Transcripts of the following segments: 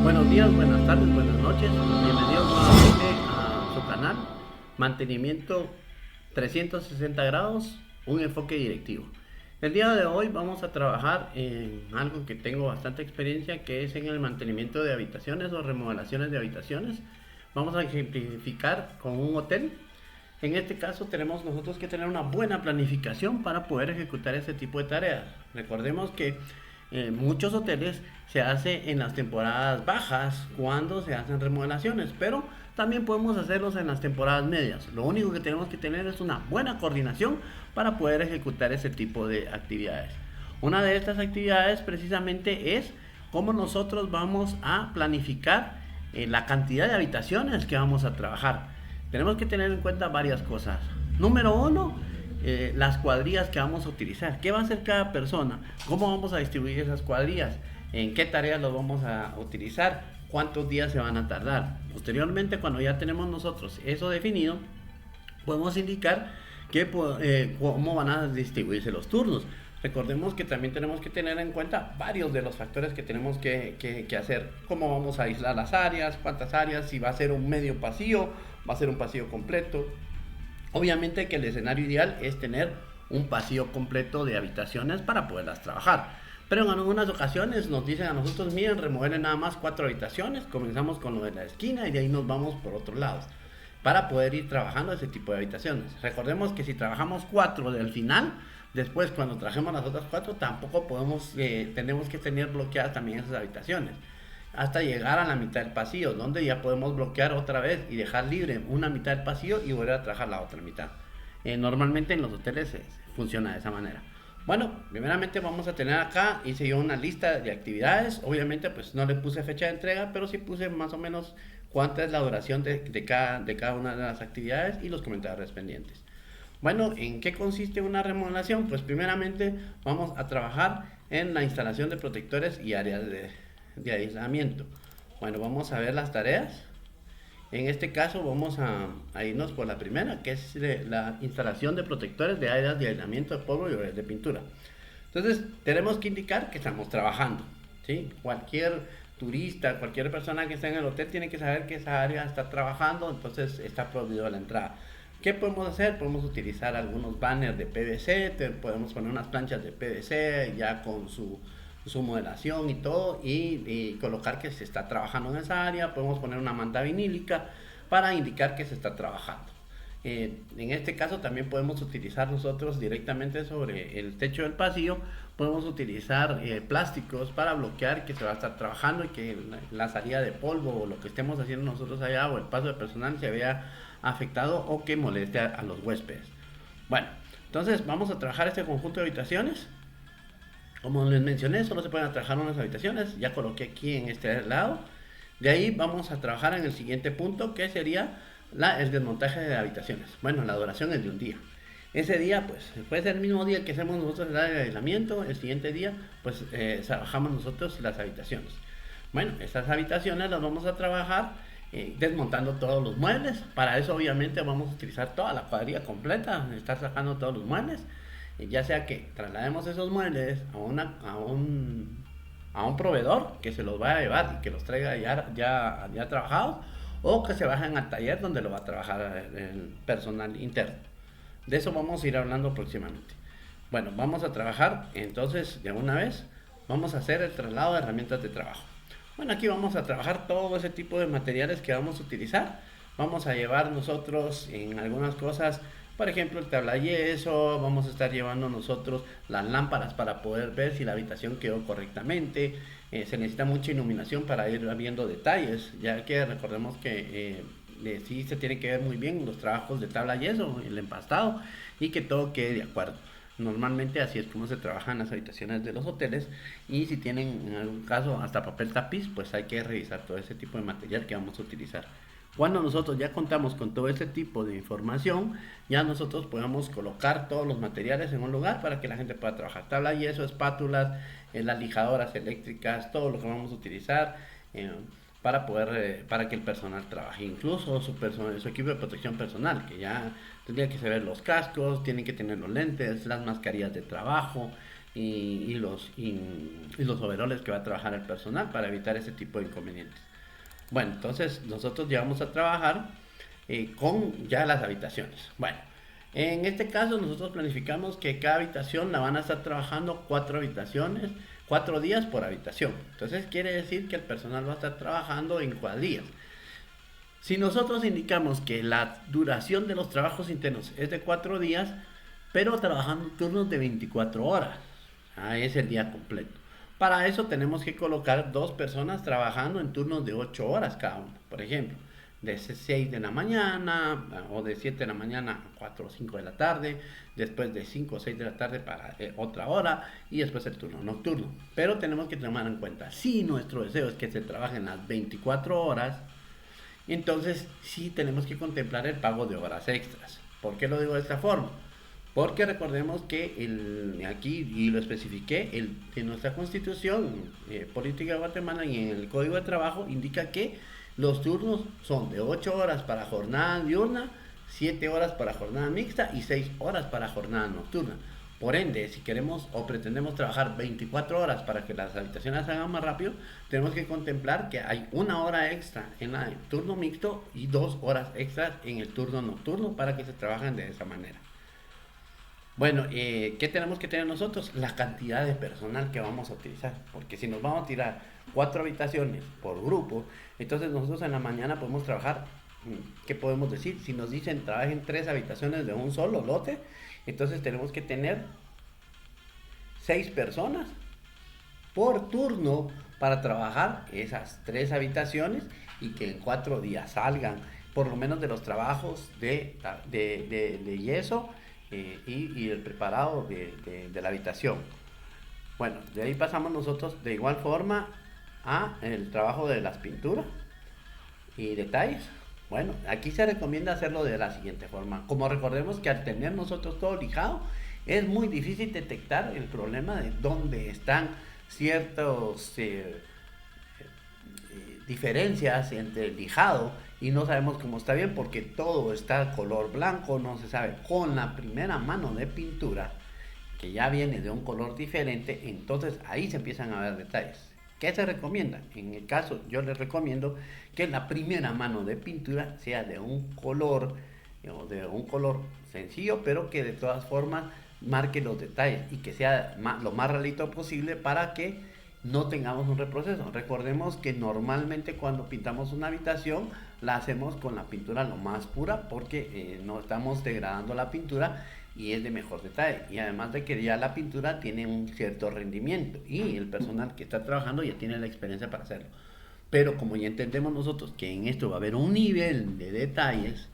Buenos días, buenas tardes, buenas noches. Bienvenidos nuevamente a su canal Mantenimiento 360 grados, un enfoque directivo. El día de hoy vamos a trabajar en algo que tengo bastante experiencia, que es en el mantenimiento de habitaciones o remodelaciones de habitaciones. Vamos a ejemplificar con un hotel. En este caso tenemos nosotros que tener una buena planificación para poder ejecutar este tipo de tareas. Recordemos que muchos hoteles se hace en las temporadas bajas cuando se hacen remodelaciones, pero también podemos hacerlos en las temporadas medias. Lo único que tenemos que tener es una buena coordinación para poder ejecutar ese tipo de actividades. Una de estas actividades precisamente es cómo nosotros vamos a planificar la cantidad de habitaciones que vamos a trabajar. Tenemos que tener en cuenta varias cosas. Número uno, las cuadrillas que vamos a utilizar. ¿Qué va a hacer cada persona? ¿Cómo vamos a distribuir esas cuadrillas? ¿En qué tareas los vamos a utilizar? ¿Cuántos días se van a tardar? Posteriormente, cuando ya tenemos nosotros eso definido, podemos indicar cómo van a distribuirse los turnos. Recordemos que también tenemos que tener en cuenta varios de los factores que tenemos que hacer. Cómo vamos a aislar las áreas, cuántas áreas, si va a ser un medio pasillo, va a ser un pasillo completo. Obviamente que el escenario ideal es tener un pasillo completo de habitaciones para poderlas trabajar. Pero en algunas ocasiones nos dicen a nosotros, miren, remodelen nada más 4 habitaciones, comenzamos con lo de la esquina y de ahí nos vamos por otros lados, para poder ir trabajando ese tipo de habitaciones. Recordemos que si trabajamos 4 del final, después cuando trajemos las otras 4, tampoco tenemos que tener bloqueadas también esas habitaciones, hasta llegar a la mitad del pasillo, donde ya podemos bloquear otra vez y dejar libre una mitad del pasillo y volver a trabajar la otra mitad. Normalmente en los hoteles funciona de esa manera. Bueno, primeramente vamos a tener acá, hice yo una lista de actividades. Obviamente pues no le puse fecha de entrega, pero sí puse más o menos cuánta es la duración de cada una de las actividades y los comentarios pendientes. Bueno, ¿en qué consiste una remodelación? Pues primeramente vamos a trabajar en la instalación de protectores y áreas de aislamiento. Bueno, vamos a ver las tareas. En este caso vamos a irnos por la primera, que es la instalación de protectores de áreas de aislamiento de polvo y de pintura. Entonces tenemos que indicar que estamos trabajando, ¿sí? Cualquier turista, cualquier persona que esté en el hotel tiene que saber que esa área está trabajando, entonces está prohibido la entrada. ¿Qué podemos hacer? Podemos utilizar algunos banners de PVC, podemos poner unas planchas de PVC ya con su modelación y todo, y colocar que se está trabajando en esa área. Podemos poner una manta vinílica para indicar que se está trabajando. En este caso también podemos utilizar nosotros directamente sobre el techo del pasillo, podemos utilizar plásticos para bloquear que se va a estar trabajando y que la salida de polvo o lo que estemos haciendo nosotros allá o el paso de personal se vea afectado o que moleste a los huéspedes. Bueno, entonces vamos a trabajar este conjunto de habitaciones. Como les mencioné, solo se pueden trabajar unas habitaciones. Ya coloqué aquí en este lado. De ahí vamos a trabajar en el siguiente punto, que sería el desmontaje de habitaciones. Bueno, la duración es de un día. Ese día, pues, puede ser el mismo día que hacemos nosotros el área de aislamiento. El siguiente día, pues, trabajamos nosotros las habitaciones. Bueno, estas habitaciones las vamos a trabajar desmontando todos los muebles. Para eso, obviamente, vamos a utilizar toda la cuadrilla completa. Estar sacando todos los muebles. Ya sea que traslademos esos muebles a un proveedor que se los vaya a llevar y que los traiga ya trabajados, o que se bajen al taller donde lo va a trabajar el personal interno. De eso vamos a ir hablando próximamente. Bueno, vamos a trabajar entonces de una vez. Vamos a hacer el traslado de herramientas de trabajo. Bueno, aquí vamos a trabajar todo ese tipo de materiales que vamos a utilizar. Vamos a llevar nosotros en algunas cosas, por ejemplo, el tablayeso. Vamos a estar llevando nosotros las lámparas para poder ver si la habitación quedó correctamente. Se necesita mucha iluminación para ir viendo detalles, ya que recordemos que sí se tiene que ver muy bien los trabajos de tablayeso, el empastado, y que todo quede de acuerdo. Normalmente así es como se trabaja en las habitaciones de los hoteles, y si tienen en algún caso hasta papel tapiz, pues hay que revisar todo ese tipo de material que vamos a utilizar. Cuando nosotros ya contamos con todo este tipo de información, ya nosotros podemos colocar todos los materiales en un lugar para que la gente pueda trabajar. Tabla y yeso, espátulas, las lijadoras eléctricas, todo lo que vamos a utilizar para que el personal trabaje. Incluso su equipo de protección personal, que ya tendría que saber los cascos, tienen que tener los lentes, las mascarillas de trabajo, y los overoles que va a trabajar el personal para evitar ese tipo de inconvenientes. Bueno, entonces nosotros ya vamos a trabajar con ya las habitaciones. Bueno, en este caso nosotros planificamos que cada habitación la van a estar trabajando 4 habitaciones, 4 días por habitación. Entonces quiere decir que el personal va a estar trabajando en cuadrillas. Si nosotros indicamos que la duración de los trabajos internos es de 4 días, pero trabajando turnos de 24 horas, es el día completo. Para eso tenemos que colocar 2 personas trabajando en turnos de 8 horas cada uno. Por ejemplo, de 6 de la mañana o de 7 de la mañana a 4 o 5 de la tarde, después de 5 o 6 de la tarde para otra hora y después el turno nocturno. Pero tenemos que tomar en cuenta, si nuestro deseo es que se trabajen las 24 horas, entonces sí tenemos que contemplar el pago de horas extras. ¿Por qué lo digo de esta forma? Porque recordemos que aquí, y lo especifiqué, en nuestra Constitución Política de Guatemala y en el Código de Trabajo indica que los turnos son de 8 horas para jornada diurna, 7 horas para jornada mixta y 6 horas para jornada nocturna. Por ende, si queremos o pretendemos trabajar 24 horas para que las habitaciones se hagan más rápido, tenemos que contemplar que hay 1 hora extra en el turno mixto y 2 horas extras en el turno nocturno para que se trabajen de esa manera. Bueno, ¿qué tenemos que tener nosotros? La cantidad de personal que vamos a utilizar, porque si nos vamos a tirar 4 habitaciones por grupo, entonces nosotros en la mañana podemos trabajar, ¿qué podemos decir? Si nos dicen trabajen 3 habitaciones de un solo lote, entonces tenemos que tener 6 personas por turno para trabajar esas 3 habitaciones y que en 4 días salgan por lo menos de los trabajos de yeso y el preparado de la habitación. Bueno, de ahí pasamos nosotros de igual forma a el trabajo de las pinturas y detalles. Bueno, aquí se recomienda hacerlo de la siguiente forma. Como recordemos que al tener nosotros todo lijado, es muy difícil detectar el problema de dónde están ciertos diferencias entre el lijado y no sabemos cómo está bien porque todo está color blanco, no se sabe. Con la primera mano de pintura que ya viene de un color diferente, entonces ahí se empiezan a ver detalles. ¿Qué se recomienda? En el caso yo les recomiendo que la primera mano de pintura sea de un color sencillo, pero que de todas formas marque los detalles y que sea lo más realito posible para que no tengamos un reproceso. Recordemos que normalmente cuando pintamos una habitación la hacemos con la pintura lo más pura porque no estamos degradando la pintura y es de mejor detalle, y además de que ya la pintura tiene un cierto rendimiento y el personal que está trabajando ya tiene la experiencia para hacerlo. Pero como ya entendemos nosotros que en esto va a haber un nivel de detalles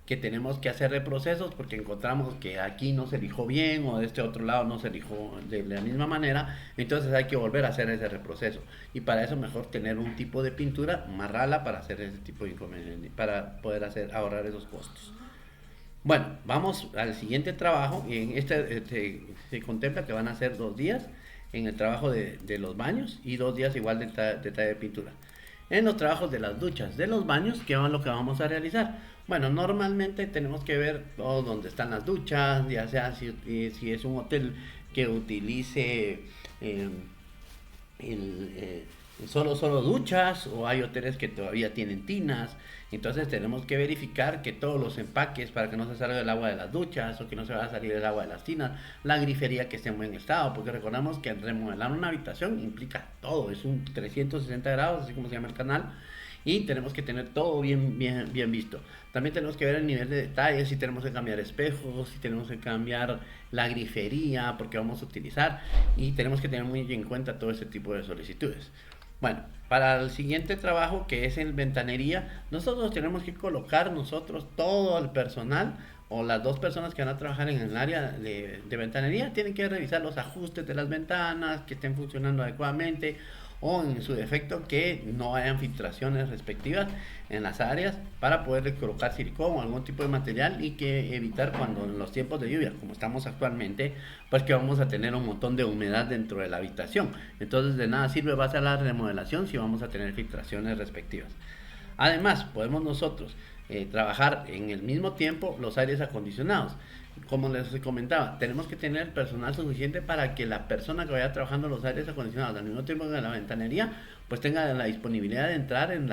que tenemos que hacer reprocesos porque encontramos que aquí no se lijó bien o de este otro lado no se lijó de la misma manera, entonces hay que volver a hacer ese reproceso, y para eso mejor tener un tipo de pintura más rala para hacer ese tipo de inconvenientes, para poder ahorrar esos costos. Bueno, vamos al siguiente trabajo. En se contempla que van a ser 2 días en el trabajo de los baños y 2 días igual de detalle de pintura. En los trabajos de las duchas de los baños, ¿qué es lo que vamos a realizar? Bueno, normalmente tenemos que ver todo donde están las duchas, ya sea si es un hotel que utilice solo duchas, o hay hoteles que todavía tienen tinas. Entonces tenemos que verificar que todos los empaques, para que no se salga el agua de las duchas o que no se vaya a salir el agua de las tinas, la grifería que esté en buen estado, porque recordamos que remodelar una habitación implica todo, es un 360 grados, así como se llama el canal, y tenemos que tener todo bien visto. También tenemos que ver el nivel de detalle, si tenemos que cambiar espejos, si tenemos que cambiar la grifería, porque vamos a utilizar, y tenemos que tener muy en cuenta todo ese tipo de solicitudes. Bueno, para el siguiente trabajo, que es en ventanería, nosotros tenemos que colocar todo el personal, o las 2 personas que van a trabajar en el área de ventanería tienen que revisar los ajustes de las ventanas, que estén funcionando adecuadamente, o en su defecto que no hayan filtraciones respectivas en las áreas, para poder colocar silicón o algún tipo de material, y que evitar cuando en los tiempos de lluvia, como estamos actualmente, pues que vamos a tener un montón de humedad dentro de la habitación. Entonces de nada sirve la remodelación si vamos a tener filtraciones respectivas. Además, podemos nosotros trabajar en el mismo tiempo los aires acondicionados. Como les comentaba, tenemos que tener personal suficiente para que la persona que vaya trabajando los aires acondicionados al mismo tiempo que la ventanería, pues tenga la disponibilidad de entrar en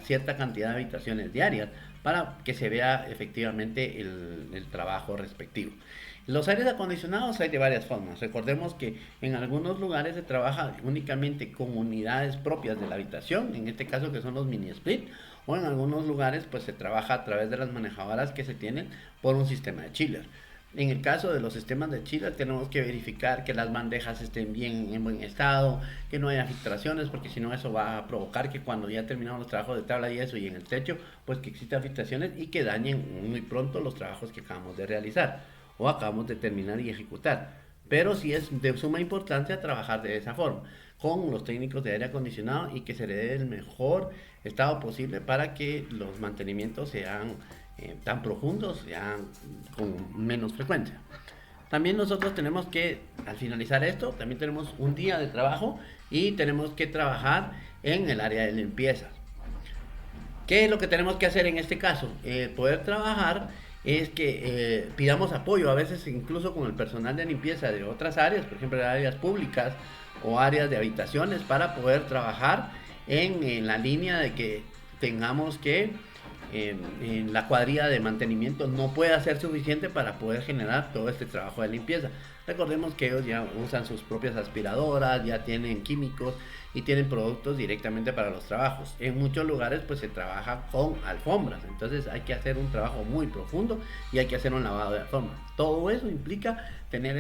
cierta cantidad de habitaciones diarias para que se vea efectivamente el trabajo respectivo. Los aires acondicionados hay de varias formas. Recordemos que en algunos lugares se trabaja únicamente con unidades propias de la habitación, en este caso que son los mini split, o en algunos lugares pues se trabaja a través de las manejadoras que se tienen por un sistema de chiller. En el caso de los sistemas de chiller tenemos que verificar que las bandejas estén bien en buen estado, que no haya filtraciones, porque si no eso va a provocar que cuando ya terminamos los trabajos de tabla y eso y en el techo, pues que existan filtraciones y que dañen muy pronto los trabajos que acabamos de realizar o acabamos de terminar y ejecutar. Pero sí es de suma importancia trabajar de esa forma, con los técnicos de aire acondicionado y que se le dé el mejor estado posible para que los mantenimientos sean tan profundos, sean con menos frecuencia. También nosotros tenemos que, al finalizar esto, también tenemos un día de trabajo y tenemos que trabajar en el área de limpieza. ¿Qué es lo que tenemos que hacer en este caso? Poder trabajar es que pidamos apoyo, a veces incluso con el personal de limpieza de otras áreas, por ejemplo, de áreas públicas o áreas de habitaciones, para poder trabajar en la línea de que tengamos que en la cuadrilla de mantenimiento no pueda ser suficiente para poder generar todo este trabajo de limpieza. Recordemos que ellos ya usan sus propias aspiradoras, ya tienen químicos y tienen productos directamente para los trabajos. En muchos lugares pues se trabaja con alfombras, entonces hay que hacer un trabajo muy profundo y hay que hacer un lavado de alfombras. Todo eso implica tener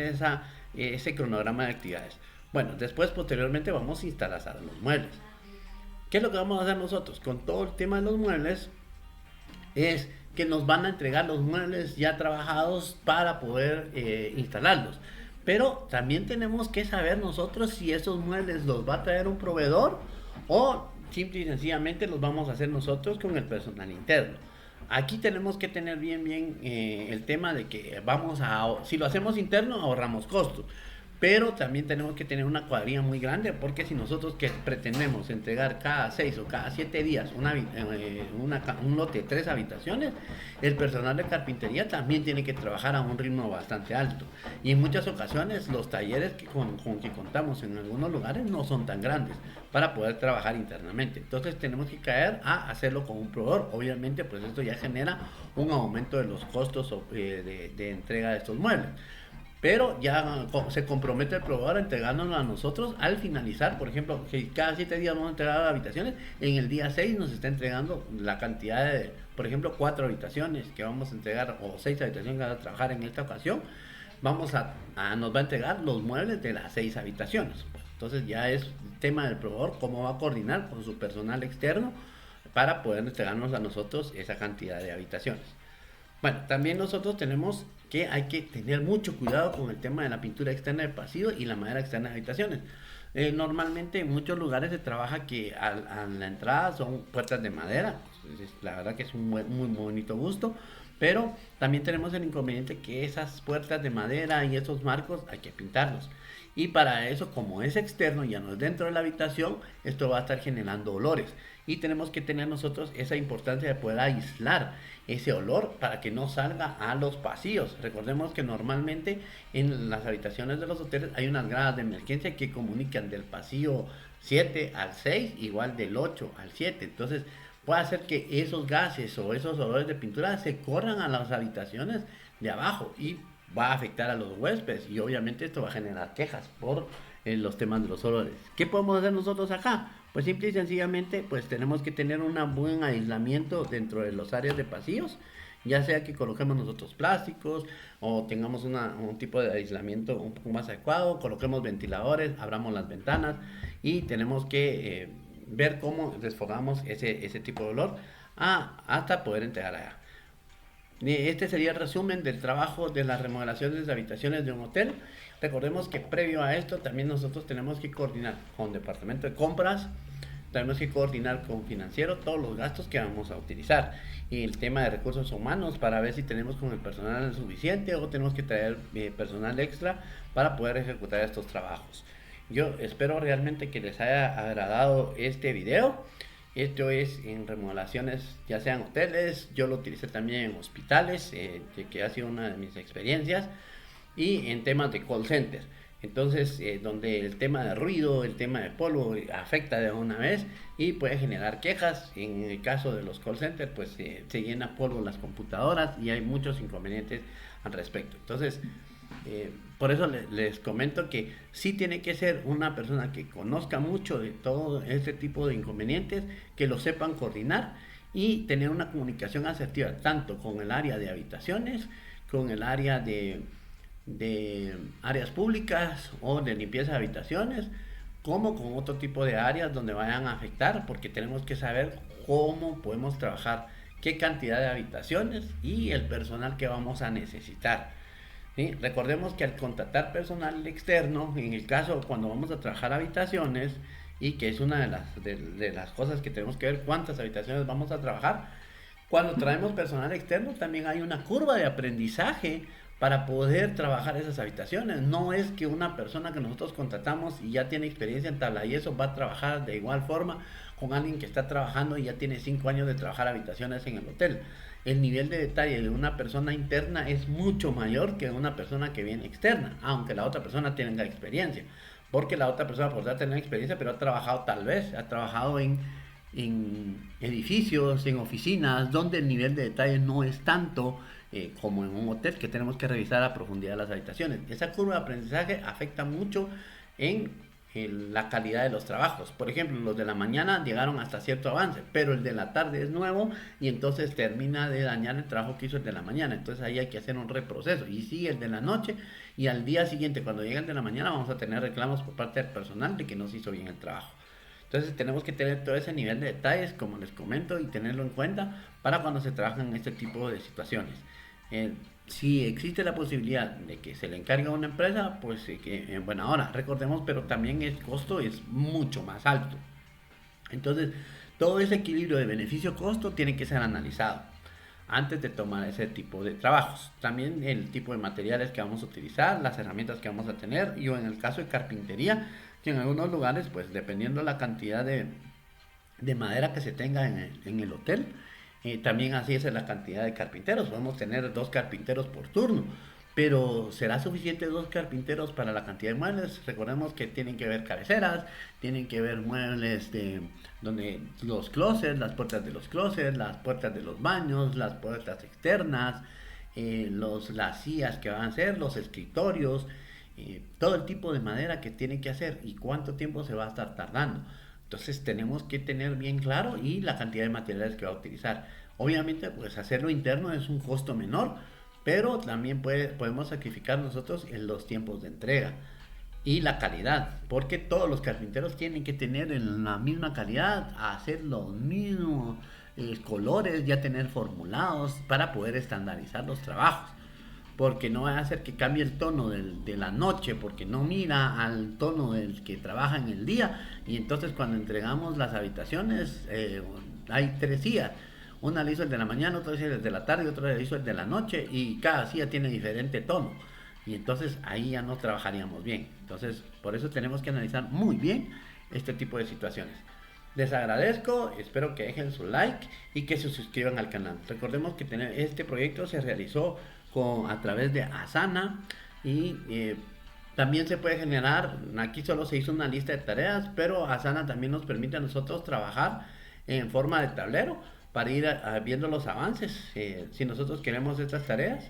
ese cronograma de actividades. Bueno, después posteriormente vamos a instalar los muebles. ¿Qué es lo que vamos a hacer nosotros? Con todo el tema de los muebles es que nos van a entregar los muebles ya trabajados para poder instalarlos. Pero también tenemos que saber nosotros si esos muebles los va a traer un proveedor o simple y sencillamente los vamos a hacer nosotros con el personal interno. Aquí tenemos que tener bien el tema de que si lo hacemos interno ahorramos costos. Pero también tenemos que tener una cuadrilla muy grande, porque si nosotros que pretendemos entregar cada 6 o cada 7 días un lote de 3 habitaciones, el personal de carpintería también tiene que trabajar a un ritmo bastante alto. Y en muchas ocasiones los talleres con que contamos en algunos lugares no son tan grandes para poder trabajar internamente. Entonces tenemos que caer a hacerlo con un proveedor. Obviamente pues esto ya genera un aumento de los costos de entrega de estos muebles. Pero ya se compromete el proveedor a entregárnoslo a nosotros al finalizar. Por ejemplo, que cada 7 días vamos a entregar habitaciones, en el día 6 nos está entregando la cantidad de, por ejemplo, 4 habitaciones que vamos a entregar, o 6 habitaciones que vamos a trabajar en esta ocasión. Nos va a entregar los muebles de las 6 habitaciones. Entonces ya es tema del proveedor cómo va a coordinar con su personal externo para poder entregarnos a nosotros esa cantidad de habitaciones. Bueno, también nosotros tenemos que hay que tener mucho cuidado con el tema de la pintura externa de pasillo y la madera externa de habitaciones. Normalmente en muchos lugares se trabaja que a la entrada son puertas de madera, la verdad que es un muy bonito gusto, pero también tenemos el inconveniente que esas puertas de madera y esos marcos hay que pintarlos. Y para eso, como es externo, ya no es dentro de la habitación, esto va a estar generando olores. Y tenemos que tener nosotros esa importancia de poder aislar ese olor para que no salga a los pasillos. Recordemos que normalmente en las habitaciones de los hoteles hay unas gradas de emergencia que comunican del pasillo 7 al 6, igual del 8 al 7. Entonces puede hacer que esos gases o esos olores de pintura se corran a las habitaciones de abajo y va a afectar a los huéspedes, y obviamente esto va a generar quejas por los temas de los olores. ¿Qué podemos hacer nosotros acá? Pues simple y sencillamente pues tenemos que tener un buen aislamiento dentro de las áreas de pasillos, ya sea que coloquemos nosotros plásticos o tengamos un tipo de aislamiento un poco más adecuado, coloquemos ventiladores, abramos las ventanas y tenemos que ver cómo desfogamos ese tipo de olor hasta poder entregar allá. Este sería el resumen del trabajo de las remodelaciones de habitaciones de un hotel. Recordemos que previo a esto también nosotros tenemos que coordinar con departamento de compras, tenemos que coordinar con financiero todos los gastos que vamos a utilizar, y el tema de recursos humanos para ver si tenemos con el personal suficiente o tenemos que traer personal extra para poder ejecutar estos trabajos. Yo espero realmente que les haya agradado este video Esto es en remodelaciones, ya sean hoteles, yo lo utilicé también en hospitales, que ha sido una de mis experiencias, y en temas de call center. Entonces, donde el tema de ruido, el tema de polvo afecta de una vez y puede generar quejas. En el caso de los call centers, pues se llena polvo las computadoras y hay muchos inconvenientes al respecto. Entonces, por eso les comento que sí tiene que ser una persona que conozca mucho de todo este tipo de inconvenientes, que lo sepan coordinar y tener una comunicación asertiva tanto con el área de habitaciones, con el área de áreas públicas o de limpieza de habitaciones, como con otro tipo de áreas donde vayan a afectar, porque tenemos que saber cómo podemos trabajar, qué cantidad de habitaciones y el personal que vamos a necesitar. ¿Sí? Recordemos que al contratar personal externo, en el caso cuando vamos a trabajar habitaciones, y que es una de las cosas que tenemos que ver cuántas habitaciones vamos a trabajar, cuando traemos personal externo también hay una curva de aprendizaje para poder trabajar esas habitaciones. No es que una persona que nosotros contratamos y ya tiene experiencia en tabla y eso va a trabajar de igual forma con alguien que está trabajando y ya tiene 5 años de trabajar habitaciones en el hotel. El nivel de detalle de una persona interna es mucho mayor que de una persona que viene externa, aunque la otra persona tenga experiencia. Porque la otra persona podrá tener experiencia, pero ha trabajado tal vez, ha trabajado en edificios, en oficinas, donde el nivel de detalle no es tanto como en un hotel, que tenemos que revisar a profundidad las habitaciones. Esa curva de aprendizaje afecta mucho en la calidad de los trabajos. Por ejemplo, los de la mañana llegaron hasta cierto avance, pero el de la tarde es nuevo y entonces termina de dañar el trabajo que hizo el de la mañana. Entonces ahí hay que hacer un reproceso. Y sigue el de la noche y al día siguiente, cuando llegue el de la mañana, vamos a tener reclamos por parte del personal de que no se hizo bien el trabajo. Entonces tenemos que tener todo ese nivel de detalles, como les comento, y tenerlo en cuenta para cuando se trabajan en este tipo de situaciones. Si existe la posibilidad de que se le encargue a una empresa, pues que en buena hora. Recordemos, pero también el costo es mucho más alto. Entonces, todo ese equilibrio de beneficio-costo tiene que ser analizado antes de tomar ese tipo de trabajos. También el tipo de materiales que vamos a utilizar, las herramientas que vamos a tener, y en el caso de carpintería, que en algunos lugares, pues dependiendo la cantidad de madera que se tenga en el hotel, también así es la cantidad de carpinteros. Podemos tener 2 carpinteros por turno, pero ¿será suficiente 2 carpinteros para la cantidad de muebles? Recordemos que tienen que ver cabeceras, tienen que ver muebles de donde los closets, las puertas de los closets, las puertas de los baños, las puertas externas, las sillas que van a ser, los escritorios, todo el tipo de madera que tienen que hacer y cuánto tiempo se va a estar tardando. Entonces tenemos que tener bien claro y la cantidad de materiales que va a utilizar. Obviamente, pues hacerlo interno es un costo menor, pero también podemos sacrificar nosotros en los tiempos de entrega y la calidad, porque todos los carpinteros tienen que tener en la misma calidad, hacer los mismos colores, ya tener formulados para poder estandarizar los trabajos. Porque no va a hacer que cambie el tono de la noche, porque no mira al tono del que trabaja en el día. Y entonces cuando entregamos las habitaciones, hay 3 días. Una le hizo el de la mañana, otra le hizo el de la tarde, otra le hizo el de la noche, y cada silla tiene diferente tono. Y entonces ahí ya no trabajaríamos bien. Entonces por eso tenemos que analizar muy bien este tipo de situaciones. Les agradezco, espero que dejen su like y que se suscriban al canal. Recordemos que este proyecto se realizó a través de Asana y también se puede generar, aquí solo se hizo una lista de tareas, pero Asana también nos permite a nosotros trabajar en forma de tablero para ir viendo los avances. Si nosotros queremos estas tareas,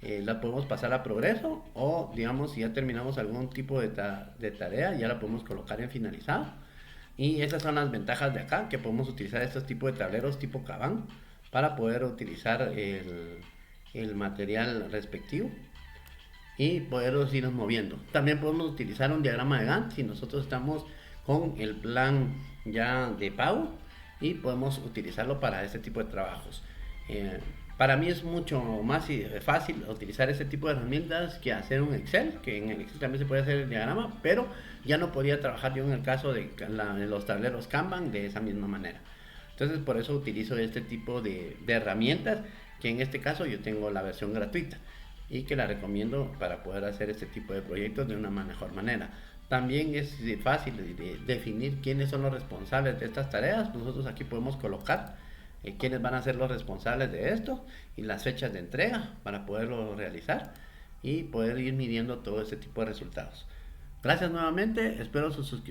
las podemos pasar a progreso, o digamos si ya terminamos algún tipo de tarea, ya la podemos colocar en finalizado. Y esas son las ventajas de acá, que podemos utilizar estos tipos de tableros tipo Kanban para poder utilizar el material respectivo y poderlos irnos moviendo. También podemos utilizar un diagrama de Gantt si nosotros estamos con el plan ya de pago, y podemos utilizarlo para este tipo de trabajos. Para mí es mucho más fácil utilizar este tipo de herramientas que hacer un Excel, que en el Excel también se puede hacer el diagrama, pero ya no podría trabajar yo en el caso de los tableros Kanban de esa misma manera. Entonces por eso utilizo este tipo de herramientas, que en este caso yo tengo la versión gratuita y que la recomiendo para poder hacer este tipo de proyectos de una mejor manera. También es fácil definir quiénes son los responsables de estas tareas. Nosotros aquí podemos colocar quiénes van a ser los responsables de esto y las fechas de entrega para poderlo realizar y poder ir midiendo todo ese tipo de resultados. Gracias nuevamente, espero su suscripción.